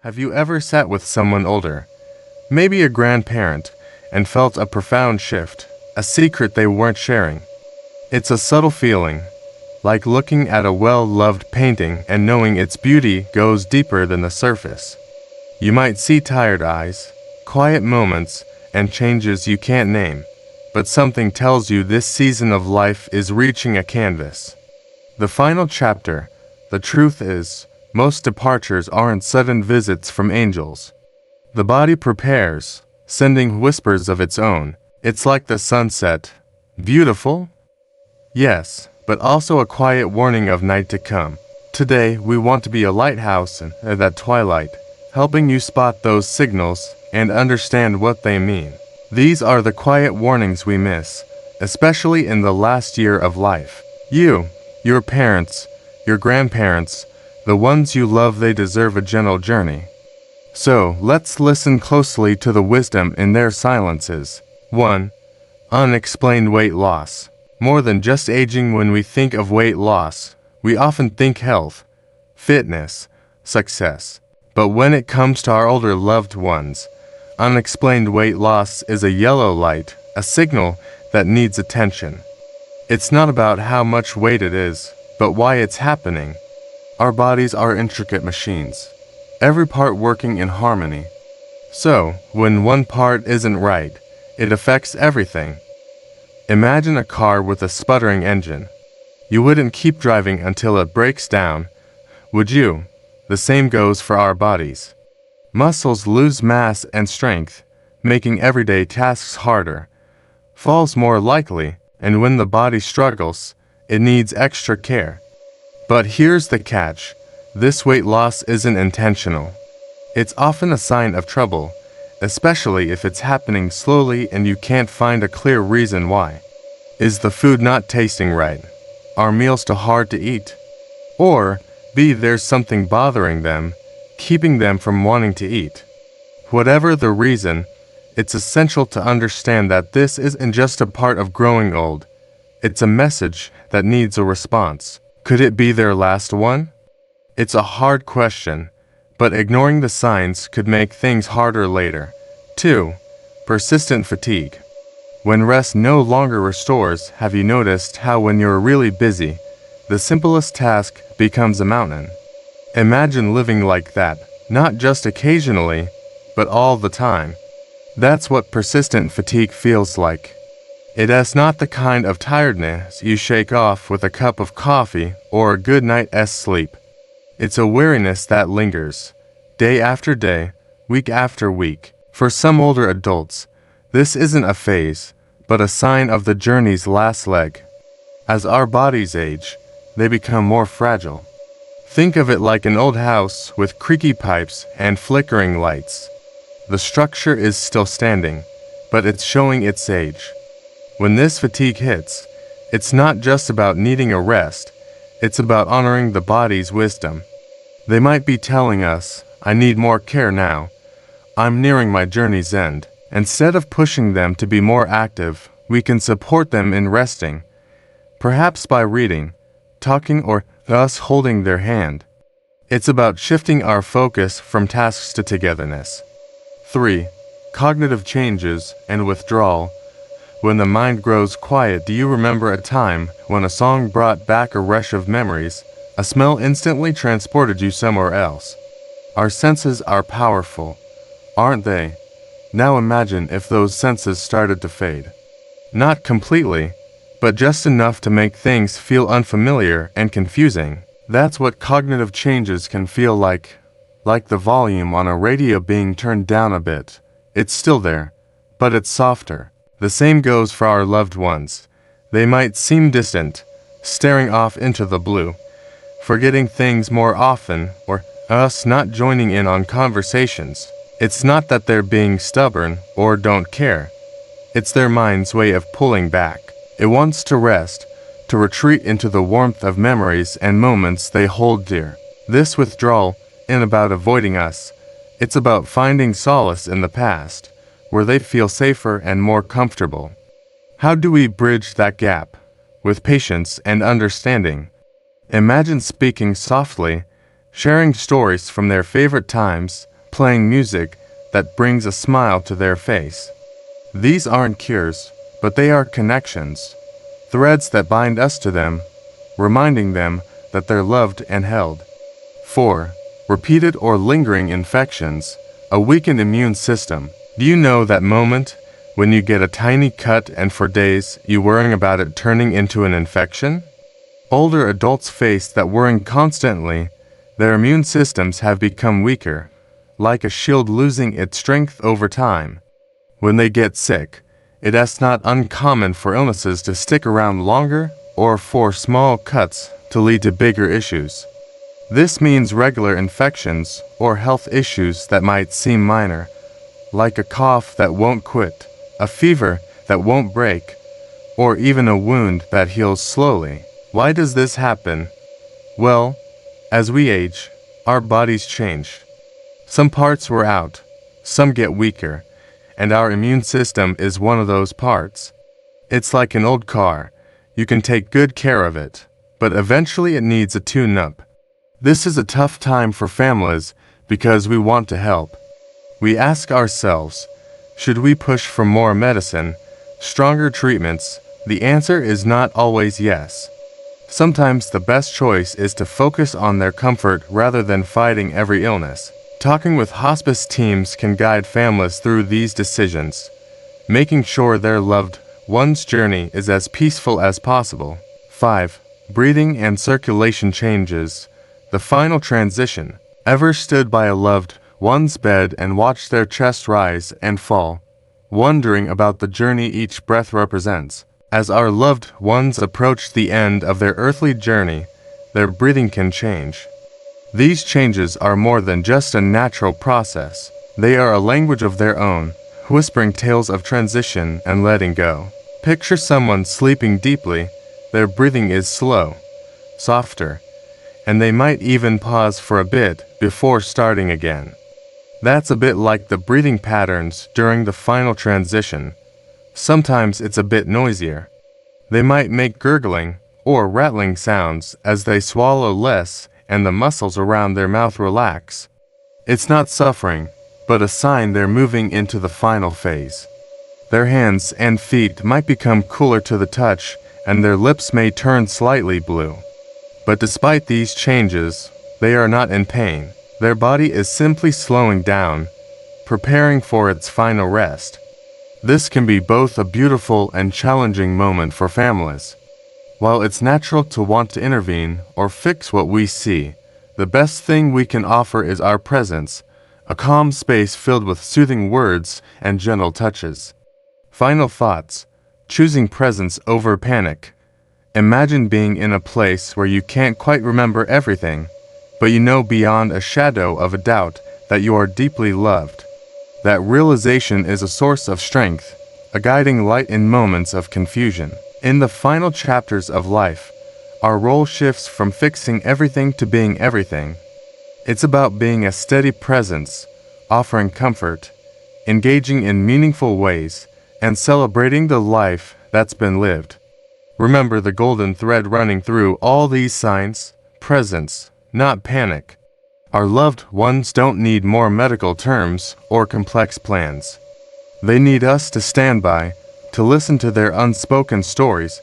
Have you ever sat with someone older, maybe a grandparent, and felt a profound shift, a secret they weren't sharing? It's a subtle feeling, like looking at a well-loved painting and knowing its beauty goes deeper than the surface. You might see tired eyes, quiet moments, and changes you can't name, but something tells you this season of life is reaching a canvas. The final chapter. The truth is, most departures aren't sudden visits from angels. The body prepares, sending whispers of its own. It's like the sunset. Beautiful? Yes, but also a quiet warning of night to come. Today, we want to be a lighthouse in that twilight, helping you spot those signals and understand what they mean. These are the quiet warnings we miss, especially in the last year of life. You, your parents, your grandparents, the ones you love, they deserve a gentle journey. So, let's listen closely to the wisdom in their silences. 1. Unexplained weight loss. More than just aging. When we think of weight loss, we often think health, fitness, success. But when it comes to our older loved ones, unexplained weight loss is a yellow light, a signal that needs attention. It's not about how much weight it is, but why it's happening. Our bodies are intricate machines, every part working in harmony. So, when one part isn't right, it affects everything. Imagine a car with a sputtering engine. You wouldn't keep driving until it breaks down, would you? The same goes for our bodies. Muscles lose mass and strength, making everyday tasks harder. Falls more likely, and when the body struggles, it needs extra care. But here's the catch. This weight loss isn't intentional. It's often a sign of trouble, especially if it's happening slowly and you can't find a clear reason why. Is the food not tasting right? Are meals too hard to eat? Or, B, there's something bothering them, keeping them from wanting to eat. Whatever the reason, it's essential to understand that this isn't just a part of growing old. It's a message that needs a response. Could it be their last one? It's a hard question, but ignoring the signs could make things harder later. 2. Persistent fatigue. When rest no longer restores, have you noticed how when you're really busy, the simplest task becomes a mountain? Imagine living like that, not just occasionally, but all the time. That's what persistent fatigue feels like. It is not the kind of tiredness you shake off with a cup of coffee or a good night's sleep. It's a weariness that lingers, day after day, week after week. For some older adults, this isn't a phase, but a sign of the journey's last leg. As our bodies age, they become more fragile. Think of it like an old house with creaky pipes and flickering lights. The structure is still standing, but it's showing its age. When this fatigue hits, it's not just about needing a rest, it's about honoring the body's wisdom. They might be telling us, I need more care now. I'm nearing my journey's end. Instead of pushing them to be more active, we can support them in resting, perhaps by reading, talking, or thus holding their hand. It's about shifting our focus from tasks to togetherness. 3. Cognitive changes and withdrawal. When the mind grows quiet, do you remember a time when a song brought back a rush of memories, a smell instantly transported you somewhere else? Our senses are powerful, aren't they? Now imagine if those senses started to fade. Not completely, but just enough to make things feel unfamiliar and confusing. That's what cognitive changes can feel like the volume on a radio being turned down a bit. It's still there, but it's softer. The same goes for our loved ones. They might seem distant, staring off into the blue, forgetting things more often, or us not joining in on conversations. It's not that they're being stubborn or don't care. It's their mind's way of pulling back. It wants to rest, to retreat into the warmth of memories and moments they hold dear. This withdrawal isn't about avoiding us. It's about finding solace in the past, where they feel safer and more comfortable. How do we bridge that gap? With patience and understanding. Imagine speaking softly, sharing stories from their favorite times, playing music that brings a smile to their face. These aren't cures, but they are connections, threads that bind us to them, reminding them that they're loved and held. 4. Repeated or lingering infections, a weakened immune system. Do you know that moment when you get a tiny cut and for days you worrying about it turning into an infection? Older adults face that worrying constantly. Their immune systems have become weaker, like a shield losing its strength over time. When they get sick, it is not uncommon for illnesses to stick around longer or for small cuts to lead to bigger issues. This means regular infections or health issues that might seem minor, like a cough that won't quit, a fever that won't break, or even a wound that heals slowly. Why does this happen? Well, as we age, our bodies change. Some parts wear out, some get weaker, and our immune system is one of those parts. It's like an old car. You can take good care of it, but eventually it needs a tune-up. This is a tough time for families because we want to help. We ask ourselves, should we push for more medicine, stronger treatments? The answer is not always yes. Sometimes the best choice is to focus on their comfort rather than fighting every illness. Talking with hospice teams can guide families through these decisions, making sure their loved one's journey is as peaceful as possible. 5. Breathing and circulation changes. The final transition. Ever stood by a loved one's bed and watched their chest rise and fall, wondering about the journey each breath represents? As our loved ones approach the end of their earthly journey, their breathing can change. These changes are more than just a natural process. They are a language of their own, whispering tales of transition and letting go. Picture someone sleeping deeply. Their breathing is slow, softer, and they might even pause for a bit before starting again. That's a bit like the breathing patterns during the final transition. Sometimes it's a bit noisier. They might make gurgling or rattling sounds as they swallow less and the muscles around their mouth relax. It's not suffering, but a sign they're moving into the final phase. Their hands and feet might become cooler to the touch, and their lips may turn slightly blue. But despite these changes, they are not in pain. Their body is simply slowing down, preparing for its final rest. This can be both a beautiful and challenging moment for families. While it's natural to want to intervene or fix what we see, the best thing we can offer is our presence, a calm space filled with soothing words and gentle touches. Final thoughts. Choosing presence over panic. Imagine being in a place where you can't quite remember everything, but you know beyond a shadow of a doubt that you are deeply loved. That realization is a source of strength, a guiding light in moments of confusion. In the final chapters of life, our role shifts from fixing everything to being everything. It's about being a steady presence, offering comfort, engaging in meaningful ways, and celebrating the life that's been lived. Remember the golden thread running through all these signs: presence, not panic. Our loved ones don't need more medical terms or complex plans. They need us to stand by, to listen to their unspoken stories,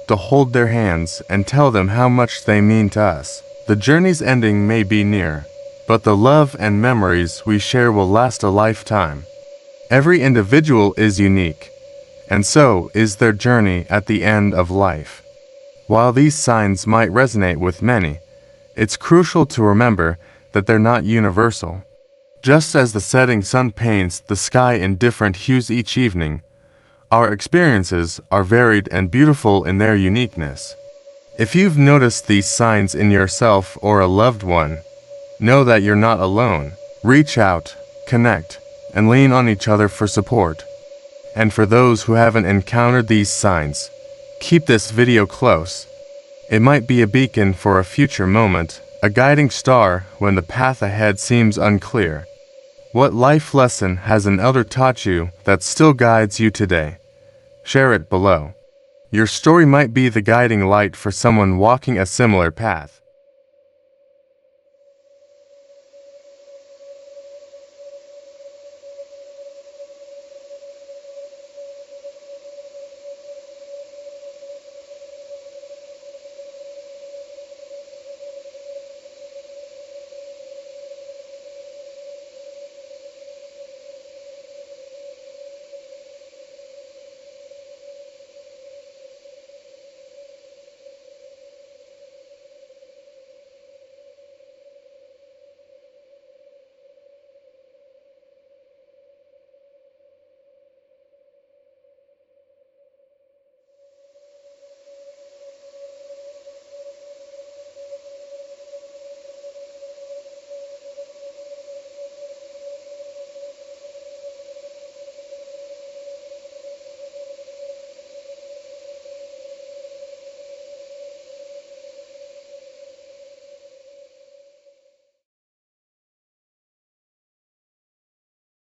to hold their hands and tell them how much they mean to us. The journey's ending may be near, but the love and memories we share will last a lifetime. Every individual is unique, and so is their journey at the end of life. While these signs might resonate with many, it's crucial to remember that they're not universal. Just as the setting sun paints the sky in different hues each evening, our experiences are varied and beautiful in their uniqueness. If you've noticed these signs in yourself or a loved one, know that you're not alone. Reach out, connect, and lean on each other for support. And for those who haven't encountered these signs, keep this video close. It might be a beacon for a future moment, a guiding star when the path ahead seems unclear. What life lesson has an elder taught you that still guides you today? Share it below. Your story might be the guiding light for someone walking a similar path.